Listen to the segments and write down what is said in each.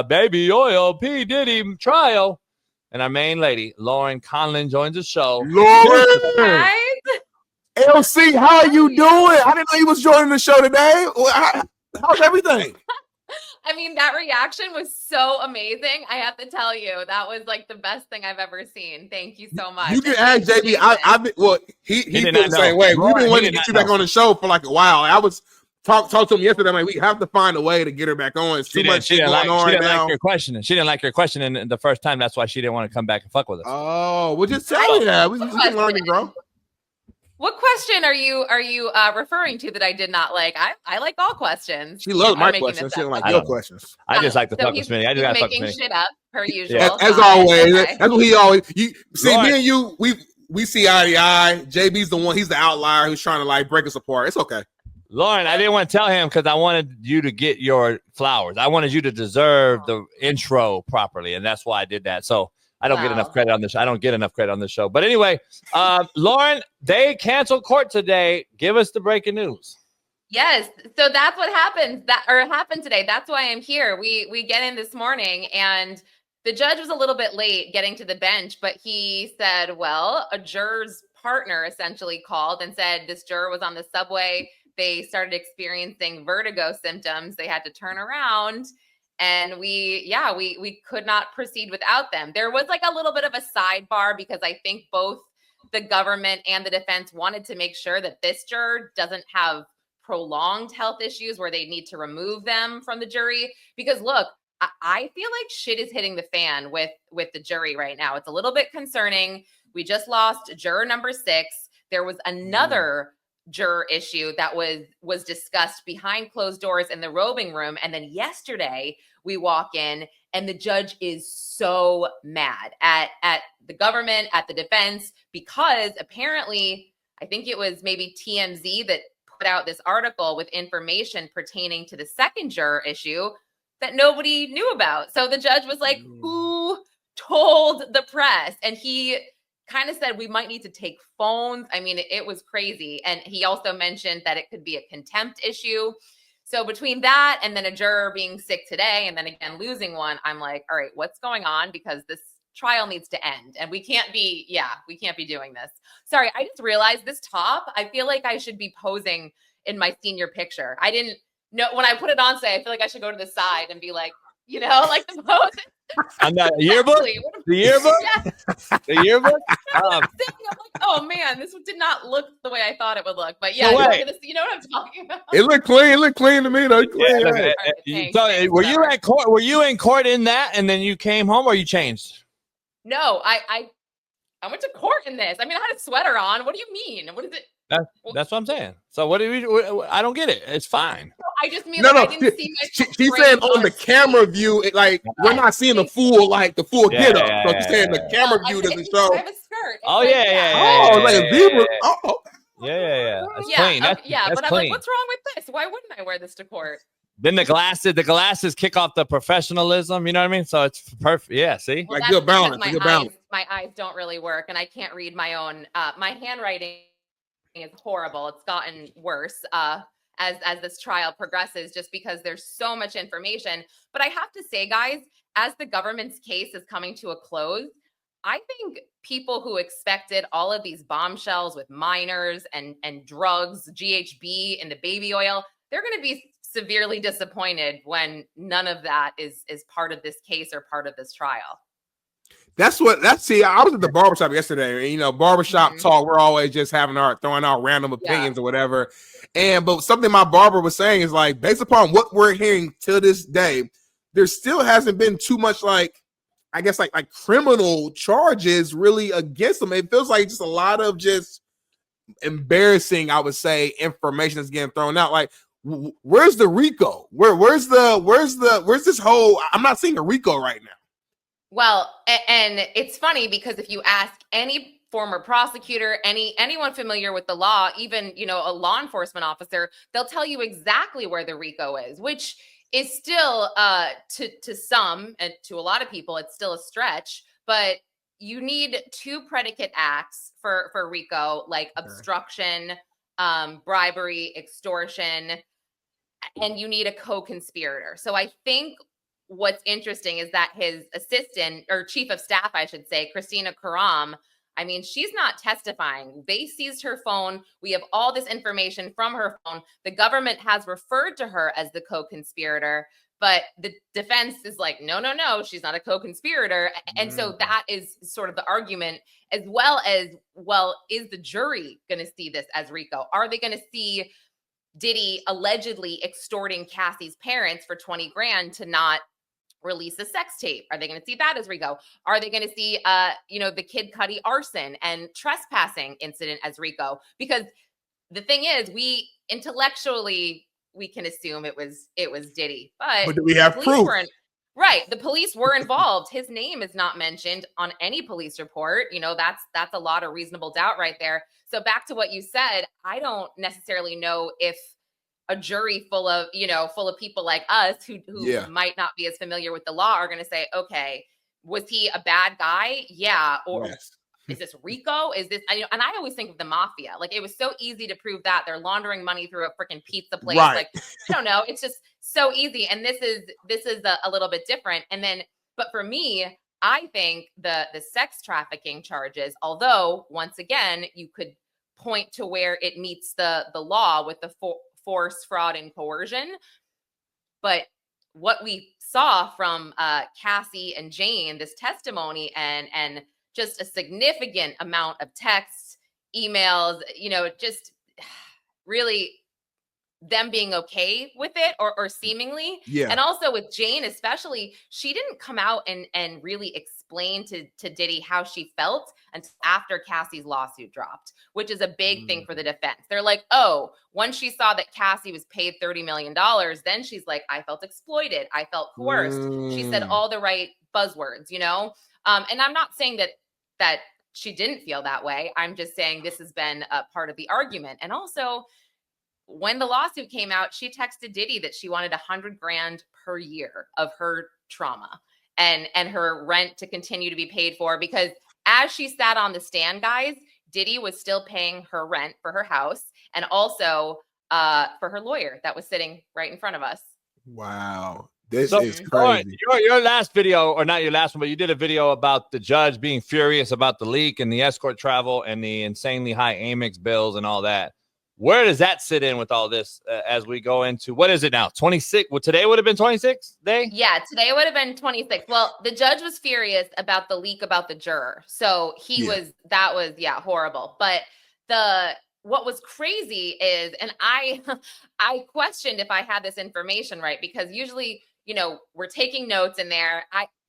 Baby Oil, P. Diddy trial. And our main lady, Lauren Conlin, joins the show. Lauren! LC, how are you doing? I didn't know you was joining the show today. How's everything? I mean, that reaction was so amazing. I have to tell you, that was like the best thing I've ever seen. Thank you so much. You can ask JB. I've been, well, he feels the same way. We've been waiting to get you back on the show for like a while. I was talked to him yesterday. I'm like, we have to find a way to get her back on. It's too much shit going on right now. She didn't like your question the first time. That's why she didn't want to come back and fuck with us. Oh, well, just tell me that. We can learn and grow. What question are you referring to that I did not like? I like all questions. She loves my questions. She didn't like your questions. I just like the fuck with Smitty. I do like making shit up per usual. Yeah. As always. Okay. That's what he always. You see, Lauren, me and you, we see eye to eye. JB's the one. He's the outlier who's trying to like break us apart. It's okay. Lauren, I didn't want to tell him because I wanted you to get your flowers. I wanted you to deserve the intro properly, and that's why I did that. So I don't get enough credit on this. I don't get enough credit on this show. But anyway, Lauren, they canceled court today. Give us the breaking news. Yes. So that's what happened today. That's why I'm here. We get in this morning and the judge was a little bit late getting to the bench, but he said, well, a juror's partner essentially called and said this juror was on the subway. They started experiencing vertigo symptoms. They had to turn around. And we could not proceed without them. There was like a little bit of a sidebar because I think both the government and the defense wanted to make sure that this juror doesn't have prolonged health issues where they need to remove them from the jury. Because look, I feel like shit is hitting the fan with the jury right now. It's a little bit concerning. We just lost juror number 6. There was another juror issue that was discussed behind closed doors in the robing room. And then yesterday we walk in and the judge is so mad at the government, at the defense, because apparently I think it was maybe TMZ that put out this article with information pertaining to the second juror issue that nobody knew about. So the judge was like, who told the press? And he kind of said we might need to take phones. I mean, it was crazy. And he also mentioned that it could be a contempt issue. So between that and then a juror being sick today and then again losing one, I'm like, all right, what's going on? Because this trial needs to end and we can't be doing this. Sorry, I just realized this top, I feel like I should be posing in my senior picture. I didn't know when I put it on today, I feel like I should go to the side and be like, you know, like the pose. On the yearbook? The yearbook? Yeah. The yearbook? I'm like, oh man, this did not look the way I thought it would look. But yeah, you know what I'm talking about. It looked clean. It looked clean to me though. Were you at court? Were you in court in that and then you came home or you changed? No, I went to court in this. I mean, I had a sweater on. What do you mean? What is it? That's what I'm saying. So what do we? I don't get it. It's fine. I just mean I didn't see my. She's saying on the camera view, we're not seeing the full get up. So she's saying the camera view doesn't show. I have a skirt. Oh yeah. Oh, like a zebra. Oh. Yeah. That's clean. That's but I'm clean. like, what's wrong with this? Why wouldn't I wear this to court? Then the glasses kick off the professionalism. You know what I mean? So it's perfect. Yeah. See, well, good balance. My eyes don't really work, and I can't read my own. My handwriting is horrible. It's gotten worse as this trial progresses, just because there's so much information. But I have to say, guys, as the government's case is coming to a close, I think people who expected all of these bombshells with minors and drugs, GHB, and the baby oil, they're going to be severely disappointed when none of that is part of this case or part of this trial. See, I was at the barbershop yesterday, and barbershop talk, we're always just throwing out random opinions or whatever. But something my barber was saying is like, based upon what we're hearing to this day, there still hasn't been too much like criminal charges really against them. It feels like just a lot of just embarrassing, I would say, information that's getting thrown out. Like, where's the RICO? Where's this whole? I'm not seeing a RICO right now. Well, and it's funny because if you ask any former prosecutor, anyone familiar with the law, even, a law enforcement officer, they'll tell you exactly where the RICO is, which is still to some and to a lot of people, it's still a stretch, but you need 2 predicate acts for RICO, like obstruction, bribery, extortion, and you need a co-conspirator. So I think what's interesting is that his assistant, or chief of staff, I should say, Christina Karam, I mean, she's not testifying. They seized her phone. We have all this information from her phone. The government has referred to her as the co-conspirator, but the defense is like, no, she's not a co-conspirator. And so that is sort of the argument, as well, is the jury going to see this as RICO? Are they going to see Diddy allegedly extorting Cassie's parents for 20 grand to not release a sex tape? Are they going to see that as RICO? Are they going to see, the Kid Cudi arson and trespassing incident as RICO? Because the thing is, we intellectually, we can assume it was Diddy, but do we have proof? Right. The police were involved. His name is not mentioned on any police report. That's a lot of reasonable doubt right there. So back to what you said, I don't necessarily know if a jury full of people like us who might not be as familiar with the law are going to say, okay, was he a bad guy? Yeah. Or is this RICO? Is this, and I always think of the mafia. Like, it was so easy to prove that they're laundering money through a freaking pizza place. Right. Like, I don't know. It's just so easy. And this is a little bit different. And then, but for me, I think the sex trafficking charges, although once again, you could point to where it meets the law with the force, fraud, and coercion. But what we saw from Cassie and Jane, this testimony, and just a significant amount of texts, emails, just really them being okay with it, or seemingly. Yeah. And also with Jane, especially, she didn't come out and really explain to Diddy how she felt until after Cassie's lawsuit dropped, which is a big thing for the defense. They're like, oh, once she saw that Cassie was paid $30 million, then she's like, I felt exploited. I felt coerced. She said all the right buzzwords, and I'm not saying that she didn't feel that way. I'm just saying this has been a part of the argument. And also, when the lawsuit came out, she texted Diddy that she wanted $100 grand per year of her trauma and her rent to continue to be paid for, because as she sat on the stand, guys, Diddy was still paying her rent for her house and also for her lawyer that was sitting right in front of us. Wow. This is crazy. Your last video, or not your last one, but you did a video about the judge being furious about the leak and the escort travel and the insanely high Amex bills and all that. Where does that sit in with all this as we go into, what is it now? 26? Well, today would have been 26th day? Yeah, today would have been 26. Well, the judge was furious about the leak about the juror. So that was horrible. But what was crazy is, and I questioned if I had this information right, because usually, we're taking notes in there.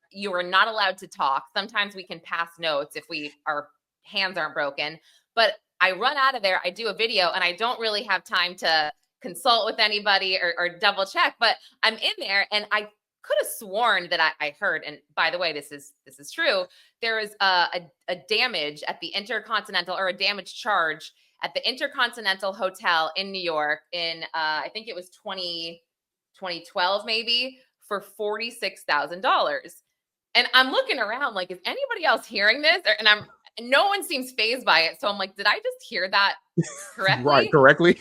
You are not allowed to talk. Sometimes we can pass notes if our hands aren't broken, but I run out of there, I do a video, and I don't really have time to consult with anybody or double check, but I'm in there, and I could have sworn that I heard, and by the way, this is true, there was a damage at the Intercontinental, or a damage charge at the Intercontinental Hotel in New York in, I think it was 2012 maybe, for $46,000. And I'm looking around like, is anybody else hearing this? No one seems fazed by it. So I'm like, did I just hear that correctly? Right, correctly.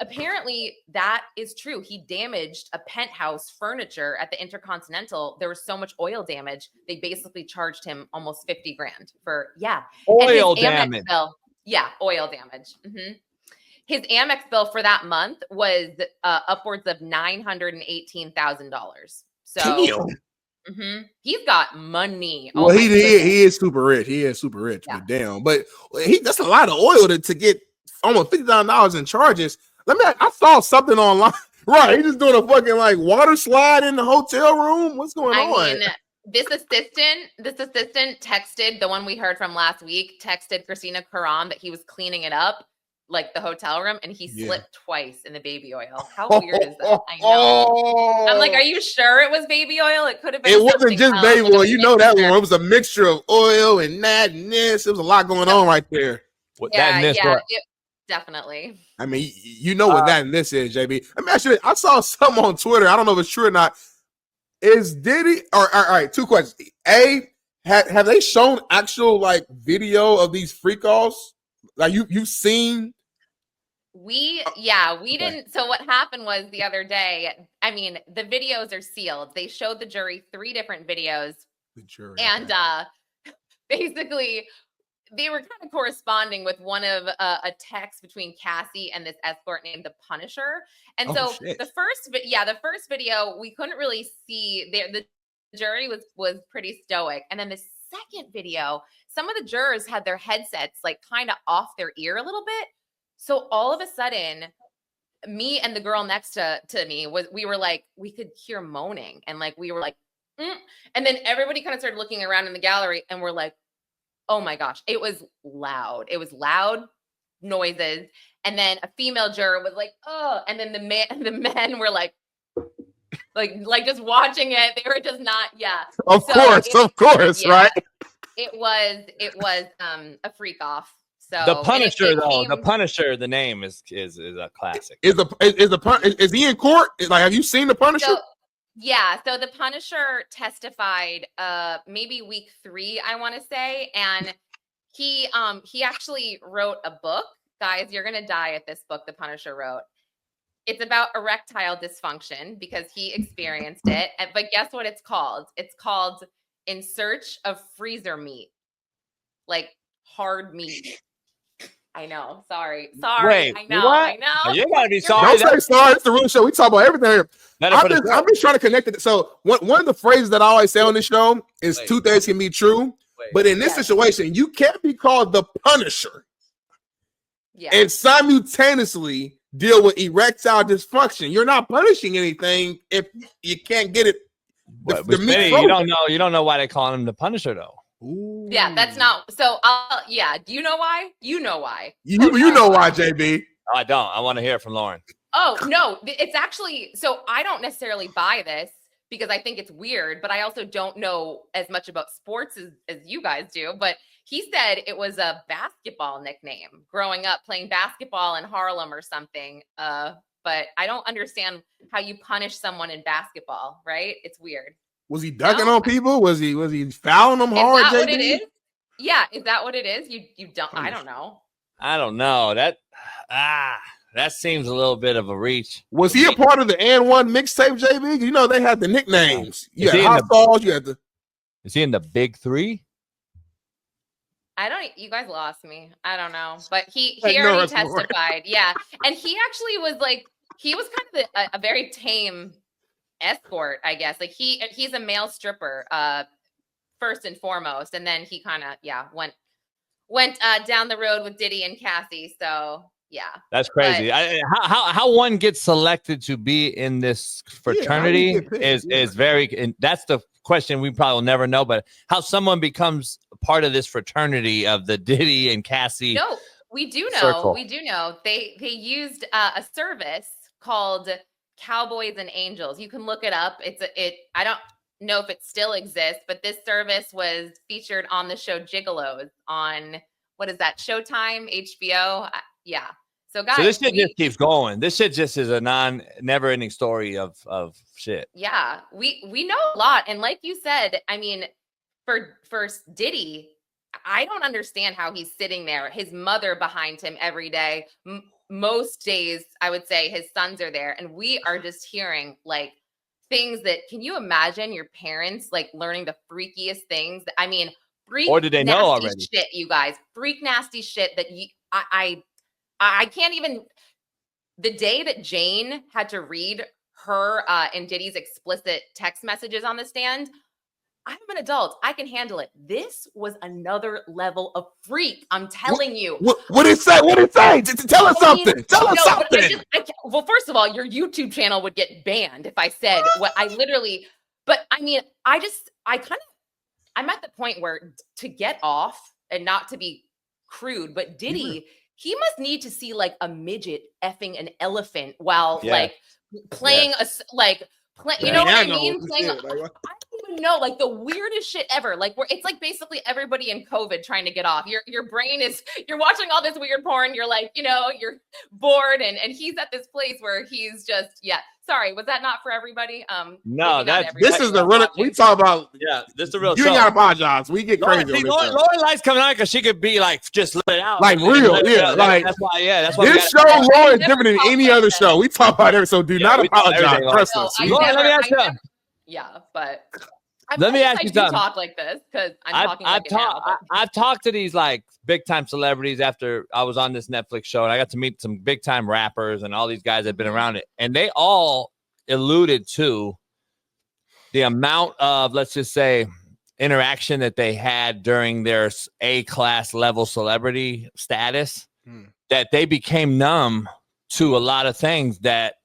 Apparently that is true. He damaged a penthouse furniture at the Intercontinental. There was so much oil damage. They basically charged him almost 50 grand for, oil damage. Oil damage. Mm-hmm. His Amex bill for that month was upwards of $918,000. So mm-hmm. He's got money. Well, he is super rich. He is super rich, but damn. But that's a lot of oil to get almost $50,000 in charges. I saw something online. Right, he's just doing a fucking water slide in the hotel room. What's going on? I mean, this assistant texted, the one we heard from last week, texted Christina Karam that he was cleaning it up, like the hotel room, and he slipped twice in the baby oil. How weird is that? I know. I'm like, are you sure it was baby oil? It could have been. It wasn't just baby oil. You know that one. It was a mixture of oil and that and this. It was a lot going on right there. Definitely. I mean, you know what that and this is, JB. I mean, actually, I saw something on Twitter. I don't know if it's true or not. Is Diddy? All right, two questions. Have they shown actual video of these freak-offs? Like you've seen We didn't. So what happened was the other day, I mean, the videos are sealed. They showed the jury 3 different videos. The jury. And basically they were kind of corresponding with one of a text between Cassie and this escort named the Punisher. And the first video, we couldn't really see the jury was pretty stoic. And then the second video, some of the jurors had their headsets like kind of off their ear a little bit. So all of a sudden, me and the girl next to me we were like, we could hear moaning, and like we were like, and then everybody kind of started looking around in the gallery, and we're like, oh my gosh, it was loud. It was loud noises, and then a female juror was like, oh, and then the men were like just watching it. They were just not, Of course, right? It was a freak off. So the Punisher, the Punisher, the name is a classic. Is he in court? Like, have you seen the Punisher? So the Punisher testified maybe week 3, I want to say, and he actually wrote a book. Guys, you're gonna die at this book the Punisher wrote. It's about erectile dysfunction because he experienced it. But guess what it's called? It's called In Search of Freezer Meat, like hard meat. I know. Sorry. Wait, I know. What? I know. You gotta be sorry. Don't say sorry. It's the real show. We talk about everything here. I'm just trying to connect it. So one of the phrases that I always say on this show is 2 things can be true. But in this situation, you can't be called the Punisher and simultaneously deal with erectile dysfunction. You're not punishing anything if you can't get it. You don't know why they call him the Punisher though. Ooh. Yeah, that's not so. Do you know why? You know why? You know why, JB? I don't. I want to hear it from Lauren. Oh no, it's actually so. I don't necessarily buy this because I think it's weird, but I also don't know as much about sports as you guys do. But he said it was a basketball nickname growing up playing basketball in Harlem or something. But I don't understand how you punish someone in basketball, right? It's weird. Was he dunking on people? Was he fouling them hard? Is that what it is? Yeah, is that what it is? You don't. I don't know. I don't know. That seems a little bit of a reach. Was he a part of the N1 mixtape, JB? You know they had the nicknames. You had Hot Sauce. You had the. Is he in the Big 3? I don't. You guys lost me. I don't know, but he already testified. Yeah, and he actually was like he was kind of a very tame escort, I guess. Like he's a male stripper first and foremost, and then he kind of went down the road with Diddy and Cassie. So that's crazy. How one gets selected to be in this fraternity is very, and that's the question we probably will never know. But how someone becomes part of this fraternity of the Diddy and Cassie? No, we do know. Circle. We do know they used a service called Cowboys and Angels. You can look it up. I don't know if it still exists, but this service was featured on the show Gigolos on, what is that, Showtime, HBO? Yeah. So guys, this shit just keeps going. This shit just is a never-ending story of shit. Yeah, we know a lot, and like you said, I mean, for Diddy, I don't understand how he's sitting there. His mother behind him every day. Most days, I would say his sons are there, and we are just hearing like things that, can you imagine your parents like learning the freakiest things? I mean, or did they know already? Shit, you guys, freak nasty shit that I can't even. The day that Jane had to read her and Diddy's explicit text messages on the stand, I'm an adult. I can handle it. This was another level of freak. I'm telling you. What did it say? What did it say? Tell us something. Tell us something. Well, first of all, your YouTube channel would get banned if I said what I literally. But I mean, I'm at the point where to get off and not to be crude, but Diddy. He must need to see like a midget effing an elephant while like playing you know what I mean? Playing, I don't even know, like the weirdest shit ever. Like it's like basically everybody in COVID trying to get off. Your brain is, you're watching all this weird porn. You're like, you're bored, and he's at this place where he's just Sorry, was that not for everybody? No, this is the real. We talk about. Yeah, this is the real. You ain't gotta apologize. We get crazy. Lauren likes coming on because she could be like just let it out, like real. Yeah, like that's why. Yeah, that's why. This show, Lauren, is different than any other show. We talk about everything, so do not apologize. Trust us. Lauren, let me ask you. Yeah, but let me ask you something. Talk like this because I'm talking like I've talked to these like big time celebrities after I was on this Netflix show, and I got to meet some big time rappers and all these guys that have been around it, and they all alluded to the amount of, let's just say, interaction that they had during their A-class level celebrity status, that they became numb to a lot of things that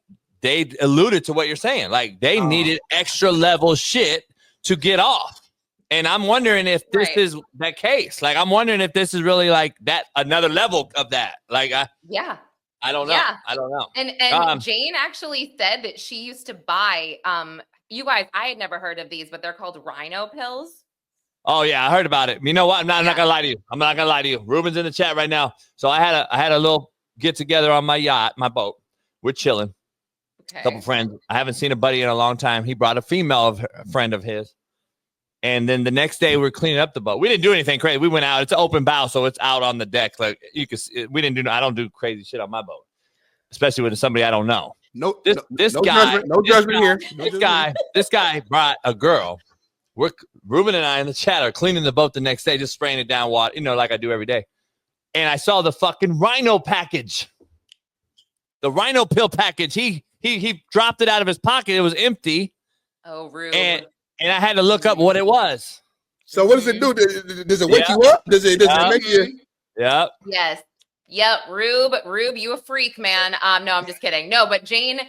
they alluded to what you're saying. Like they needed extra level shit to get off. And I'm wondering if this is that case. Like, I'm wondering if this is really like that, another level of that. Like, I don't know. Yeah. I don't know. And Jane actually said that she used to buy, you guys, I had never heard of these, but they're called Rhino Pills. Oh yeah, I heard about it. You know what? I'm not gonna lie to you. I'm not gonna lie to you. Ruben's in the chat right now. So I had a little get together on my yacht, my boat. We're chilling. Okay. A couple friends. I haven't seen a buddy in a long time. He brought a female friend of his. And then the next day we're cleaning up the boat. We didn't do anything crazy. We went out. It's an open bow, so it's out on the deck. Like you can. I don't do crazy shit on my boat, especially with somebody I don't know. This guy. No judgment here. This guy brought a girl. Ruben and I in the chat are cleaning the boat the next day, just spraying it down water, like I do every day. And I saw the fucking Rhino package, the Rhino pill package. He dropped it out of his pocket. It was empty. Oh, rude. And I had to look up what it was. So what does it do? Does it wake you up? Does it make you? Yeah. Yes. Yep. Rube, you a freak, man. No, I'm just kidding. No, but Jane,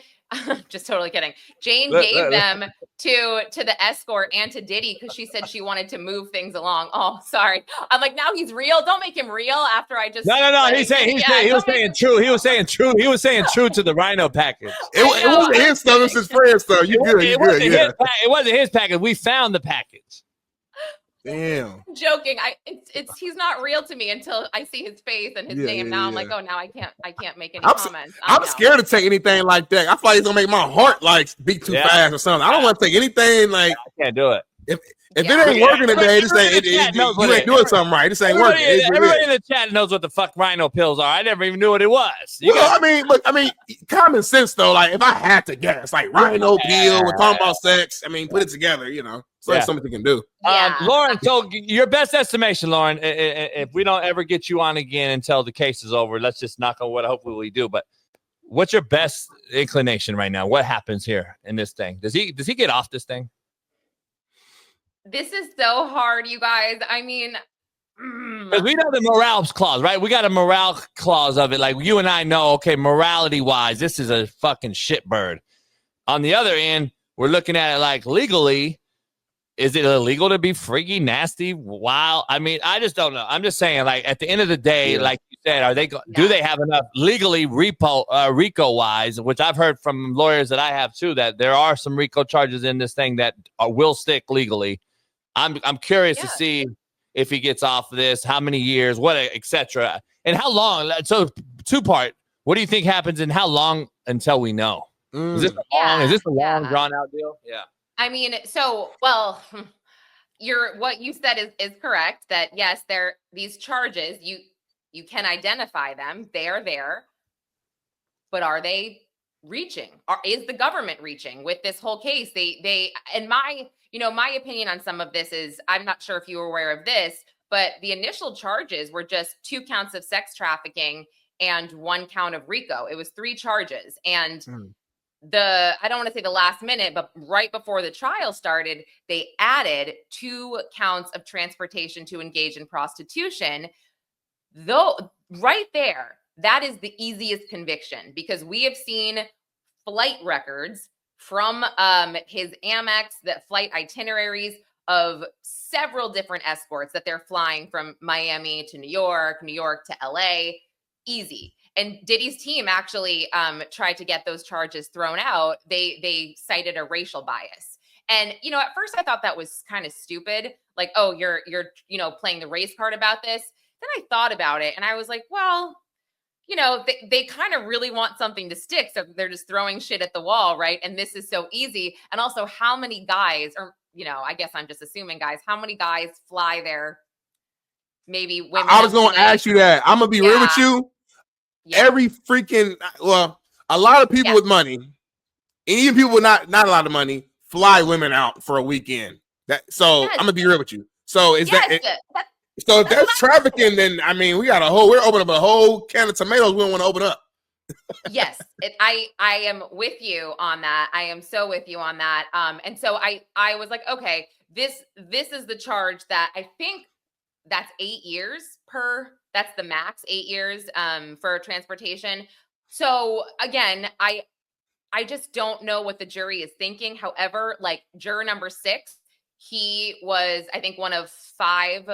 just totally kidding. Jane gave them to the escort and to Diddy because she said she wanted to move things along. Oh, sorry. I'm like, now he's real. Don't make him real after I just. No. He was saying true. He was saying true. He was saying true to the Rhino package. It wasn't his stuff. It was his friend's stuff. You good? You good? Yeah. It wasn't his package. We found the package. Damn. I'm joking. He's not real to me until I see his face and his name. Now I'm like, oh, now I can't make any comments. I'm scared to take anything like that. I feel like it's gonna make my heart like beat too fast or something. I don't want to take anything like. I can't do it. If it ain't working today, just say you ain't doing something right. This ain't working. Everybody in the chat knows what the fuck Rhino pills are. I never even knew what it was. I mean, common sense though. Like if I had to guess, like Rhino pill, we're talking about sex. I mean, put it together. It's like something you can do. Lauren, so your best estimation, Lauren, if we don't ever get you on again until the case is over, let's just knock on wood. Hopefully we do. But what's your best inclination right now? What happens here in this thing? Does he get off this thing? This is so hard, you guys. I mean, because we know the morale clause, right? We got a morale clause of it. Like you and I know, okay, morality wise, this is a fucking shitbird. On the other end, we're looking at it like legally. Is it illegal to be freaky, nasty, wild? I mean, I just don't know. I'm just saying, like at the end of the day, like you said, do they have enough legally RICO wise? Which I've heard from lawyers that I have too, that there are some RICO charges in this thing that will stick legally. I'm curious to see if he gets off this, how many years, what, etc., and how long. So, two-part. What do you think happens, and how long until we know? Is this a long drawn out deal? Yeah. I mean, what you said is correct. That yes, these charges. You can identify them. They are there, but are they reaching? Is the government reaching with this whole case? They and my opinion on some of this is, I'm not sure if you were aware of this, but the initial charges were just 2 counts of sex trafficking and 1 count of RICO. It was 3 charges. And I don't want to say the last minute, but right before the trial started, they added 2 counts of transportation to engage in prostitution. Though right there, that is the easiest conviction, because we have seen flight records from his Amex, the flight itineraries of several different escorts that they're flying from Miami to New York to LA. Easy. And Diddy's team actually tried to get those charges thrown out. They cited a racial bias. And, at first I thought that was kind of stupid. Like, oh, you're playing the race card about this. Then I thought about it and I was like, well, you know, they kind of really want something to stick. So they're just throwing shit at the wall, right? And this is so easy. And also, how many guys, or, you know, I guess I'm just assuming guys, how many guys fly there? Maybe women. I was going to ask you that. I'm going to be real with you. Yeah. Every freaking, well, a lot of people with money, and even people with not a lot of money, fly women out for a weekend. I'm going to be real with you. So is so if that's trafficking, then I mean, we're opening up a whole can of tomatoes we don't want to open up. Yes, I am with you on that. I am so with you on that. And so I was like, okay, this is the charge that I think that's 8 years that's the max, 8 years for transportation. So again, I just don't know what the jury is thinking. However, like juror number 6, he was, I think, one of 5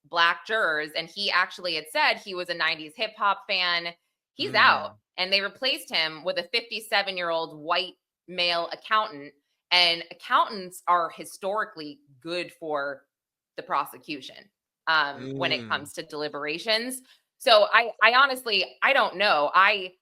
black jurors, and he actually had said he was a 90s hip hop fan. He's out, and they replaced him with a 57-year-old white male accountant, and accountants are historically good for the prosecution when it comes to deliberations. So I honestly, I don't know. I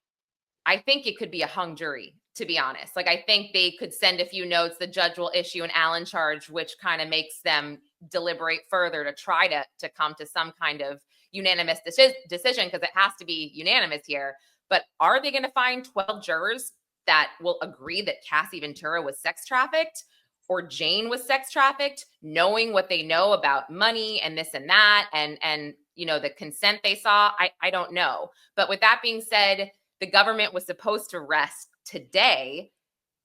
think it could be a hung jury, to be honest. Like, I think they could send a few notes. The judge will issue an Allen charge, which kind of makes them deliberate further to try to come to some kind of unanimous decision, because it has to be unanimous here. But are they going to find 12 jurors that will agree that Cassie Ventura was sex trafficked or Jane was sex trafficked, knowing what they know about money and this and that, and you know, the consent they saw? I don't know. But with that being said, the government was supposed to rest today.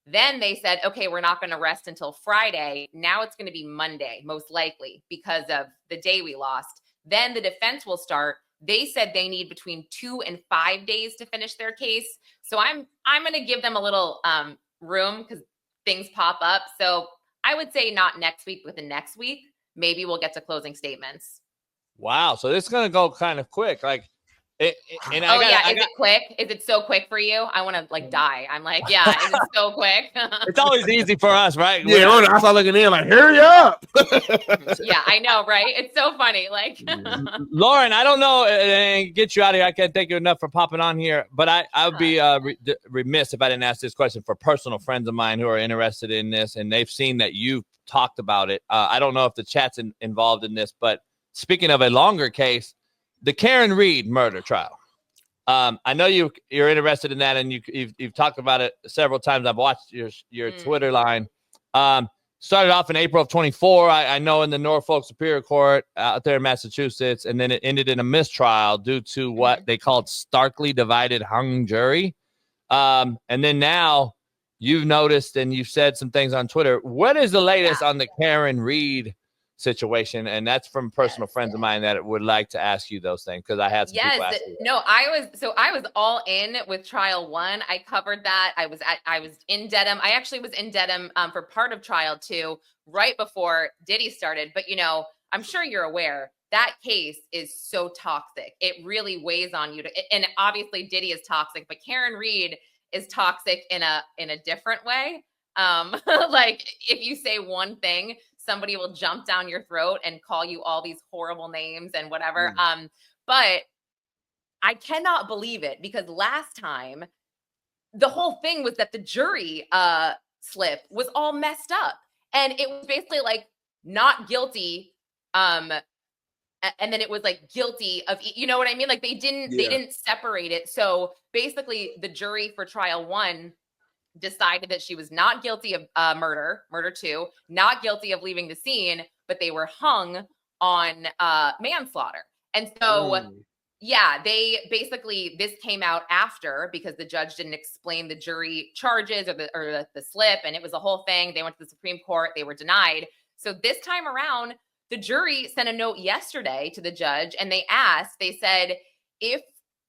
Then they said, okay, we're not going to rest until Friday. Now it's going to be Monday, most likely, because of the day we lost. Then the defense will start. They said they need between 2 and 5 days to finish their case. So I'm going to give them a little room, because things pop up. So I would say not next week, but the next week, maybe we'll get to closing statements. Wow. So this is going to go kind of quick. Like, is it quick? Is it so quick for you? I want to like die. I'm like, yeah, is it so quick? It's always easy for us, right? Yeah, I saw looking in like, hurry up. Yeah, I know, right? It's so funny. Like, Lauren, I don't know, and get you out of here. I can't thank you enough for popping on here, but I would be remiss if I didn't ask this question for personal friends of mine who are interested in this, and they've seen that you've talked about it. I don't know if the chat's involved in this, but speaking of a longer case, the Karen Reed murder trial. I know you're interested in that, and you've talked about it several times. I've watched your Twitter line. Started off in April of 24. I know in the Norfolk Superior Court out there in Massachusetts, and then it ended in a mistrial due to what they called starkly divided hung jury. And then now you've noticed and you've said some things on Twitter. What is the latest on the Karen Reed situation? And that's from personal friends of mine that would like to ask you those things, because I had some people ask me. No, I was all in with trial 1. I covered that. I was in Dedham. I actually was in Dedham for part of trial 2 right before Diddy started. But you know, I'm sure you're aware that case is so toxic. It really weighs on you and obviously Diddy is toxic, but Karen Reed is toxic in a different way. Like, if you say one thing, somebody will jump down your throat and call you all these horrible names and whatever. But I cannot believe it, because last time the whole thing was that the jury slip was all messed up, and it was basically like not guilty. And then it was like guilty of, you know what I mean? Like they didn't separate it. So basically the jury for trial 1 decided that she was not guilty of murder 2, not guilty of leaving the scene, but they were hung on manslaughter. And so, they basically, this came out after, because the judge didn't explain the jury charges or the slip, and it was a whole thing. They went to the Supreme Court, they were denied. So this time around, the jury sent a note yesterday to the judge, and they said, if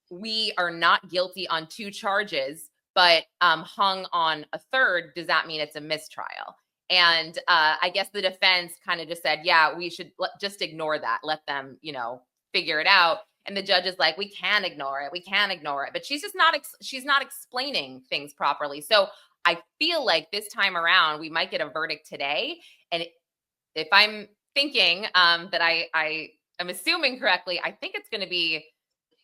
we are not guilty on 2 charges, but hung on a 3rd, does that mean it's a mistrial? And I guess the defense kind of just said, yeah, we should just ignore that. Let them, figure it out. And the judge is like, we can't ignore it. We can't ignore it. But she's just she's not explaining things properly. So I feel like this time around, we might get a verdict today. And if I'm thinking that I am assuming correctly, I think it's going to be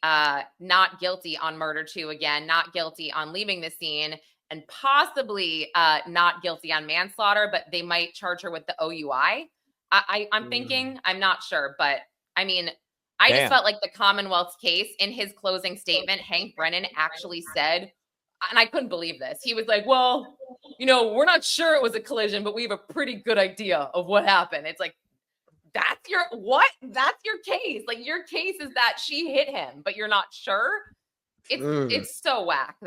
not guilty on murder 2 again, not guilty on leaving the scene, and possibly not guilty on manslaughter, but they might charge her with the OUI. I'm thinking, I'm not sure, but I mean, I just felt like the Commonwealth's case, in his closing statement, Hank Brennan actually said, and I couldn't believe this. He was like, well, we're not sure it was a collision, but we have a pretty good idea of what happened. It's like, that's your case. Like, your case is that she hit him, but you're not sure. It's so whack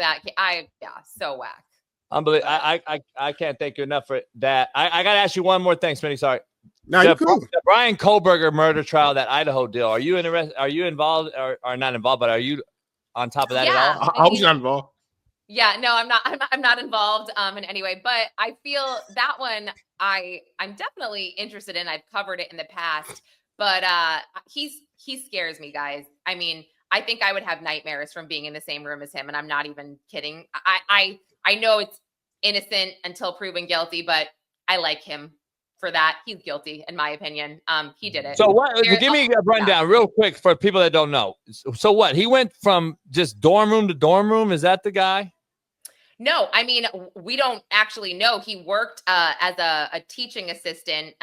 so whack. Unbelievable. I can't thank you enough for that. I got to ask you one more thing, Smitty. Sorry. No, you're cool. The Brian Coberger murder trial, that Idaho deal. Are you involved or not involved? But are you on top of that at all? I hope you're not involved. Yeah, no, I'm not. I'm not involved in any way. But I feel that one I'm definitely interested in. I've covered it in the past, but he scares me, guys. I mean, I think I would have nightmares from being in the same room as him, and I'm not even kidding. I know it's innocent until proven guilty, but I like him for that. He's guilty, in my opinion. He did it. So what? Give me a rundown real quick for people that don't know. So what? He went from just dorm room to dorm room. Is that the guy? No, I mean, we don't actually know. He worked as a teaching assistant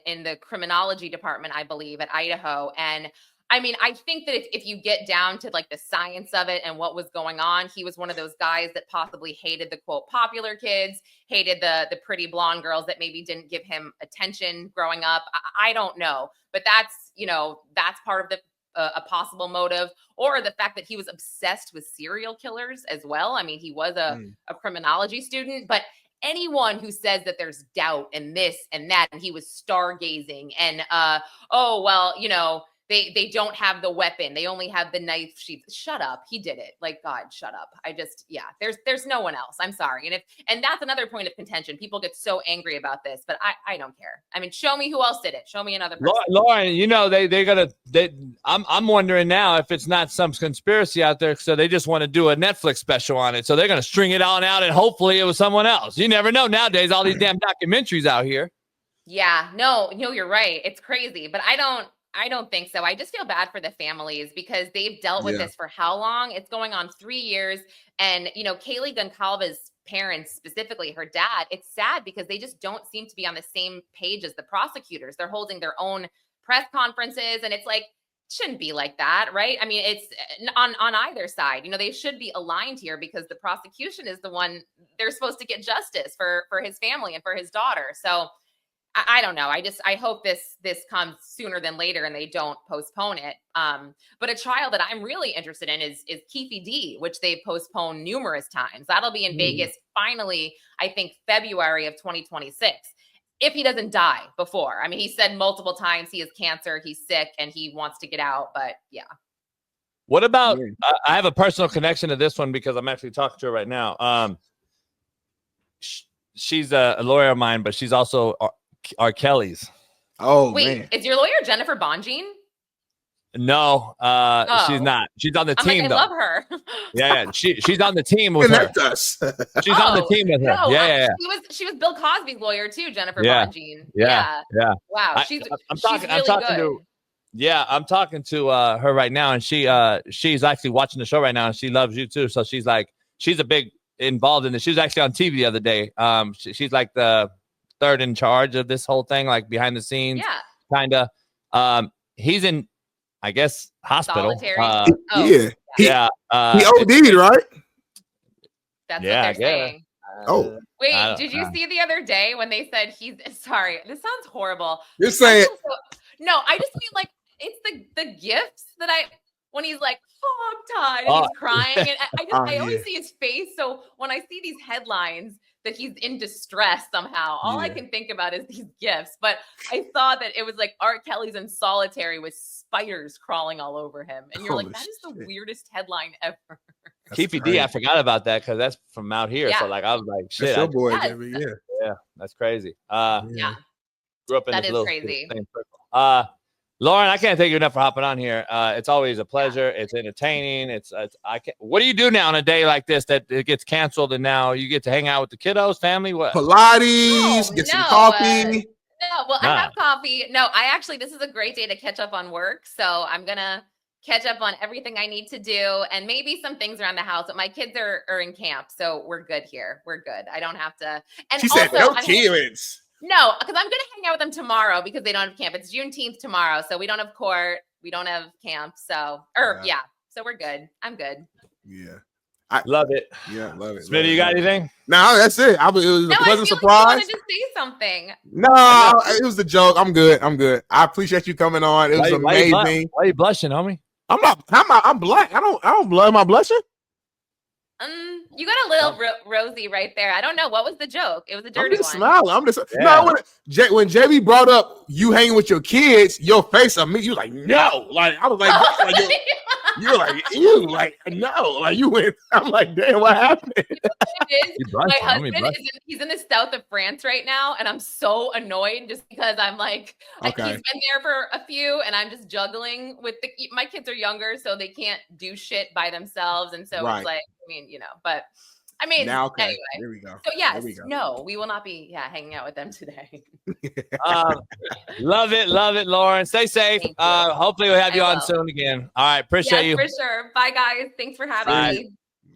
in the criminology department, I believe, at Idaho. And I mean, I think that if you get down to like the science of it and what was going on, he was one of those guys that possibly hated the quote popular kids, hated the pretty blonde girls that maybe didn't give him attention growing up. I don't know, but that's part of the a possible motive, or the fact that he was obsessed with serial killers as well. I mean, he was a criminology student, but anyone who says that there's doubt and this and that, and he was stargazing and they don't have the weapon, they only have the knife sheath. Shut up. He did it. Like, God, shut up. There's no one else. I'm sorry. And that's another point of contention. People get so angry about this, but I don't care. I mean, show me who else did it. Show me another person. Lauren, I'm wondering now if it's not some conspiracy out there. So they just want to do a Netflix special on it. So they're going to string it on out and hopefully it was someone else. You never know nowadays, all these damn documentaries out here. Yeah, no, you're right. It's crazy, but I don't think so. I just feel bad for the families because they've dealt with this for how long? It's going on 3 years. And, Kaylee Goncalves' parents, specifically her dad, it's sad because they just don't seem to be on the same page as the prosecutors. They're holding their own press conferences. And it's like, shouldn't be like that, right? I mean, it's on either side. They should be aligned here because the prosecution is the one, they're supposed to get justice for his family and for his daughter. So I don't know. I hope this comes sooner than later and they don't postpone it. But a trial that I'm really interested in is Keefe D, which they've postponed numerous times. That'll be in Vegas finally, I think February of 2026, if he doesn't die before. I mean, he said multiple times he has cancer, he's sick, and he wants to get out. But yeah. What about, I have a personal connection to this one because I'm actually talking to her right now. She's a lawyer of mine, but she's also R. Kelly's. Oh, wait, man. Is your lawyer Jennifer Bonjean? No, she's not. She's on the team, though. I love her. Yeah. She's on the team with her. She's on the team with her. No, yeah. She was Bill Cosby's lawyer too, Jennifer Bonjean. Yeah. Wow, she's talking to her right now, and she's actually watching the show right now, and she loves you too. So she's a big involved in this. She was actually on TV the other day. She's like the third in charge of this whole thing, like behind the scenes, kind of. He's in, I guess, hospital. Solitary. He OD'd, right? That's what they're saying. Wait, did you know. See the other day when they said sorry, this sounds horrible. You're saying no, I just mean like it's the gifts that when he's like, oh, I'm tired, and he's crying, and I always see his face. So when I see these headlines that he's in distress somehow, all I can think about is these gifts. But I saw that it was like R. Kelly's in solitary with spiders crawling all over him, and you're like, that is the weirdest headline ever. Keefe D, I forgot about that because that's from out here. So I was like, shit, that's boy, yeah, that's crazy. Grew up in that this is little crazy. Lauren, I can't thank you enough for hopping on here. It's always a pleasure. It's entertaining. What do you do now on a day like this that it gets canceled and now you get to hang out with the kiddos, family? What? Pilates, get some coffee. I have coffee. No, this is a great day to catch up on work. So I'm gonna catch up on everything I need to do, and maybe some things around the house. But my kids are in camp, so we're good here. We're good. I don't have to. And she said, "No kids." No, because I'm gonna hang out with them tomorrow because they don't have camp. It's Juneteenth tomorrow, so we don't have court. We don't have camp. So, so we're good. I'm good. Yeah. Love it. Yeah, love it. Smitty, you got anything? No, that's it. It was a pleasant surprise. Like you wanted to say something. No, it was a joke. I'm good. I appreciate you coming on. It was amazing. Why are you blushing, homie? I'm not. I'm black. I don't blood. Am I blushing? You got a little rosy right there. I don't know. What was the joke? It was a dirty one. Smiling. I'm just no. When JB brought up you hanging with your kids, your face on me, you like no. Like I was like, you were like ew, like no, like you went. I'm like, damn, what happened? My husband he's in the south of France right now, and I'm so annoyed just because I'm like, he's been there for a few, and I'm just juggling with my kids are younger, so they can't do shit by themselves, and so it's like, I mean, but. I mean, anyway. Here we go. So yes, no, we will not be hanging out with them today. Love it, Lauren. Stay safe. Hopefully we'll have you on soon again. All right, appreciate you for sure. Bye guys. Thanks for having me.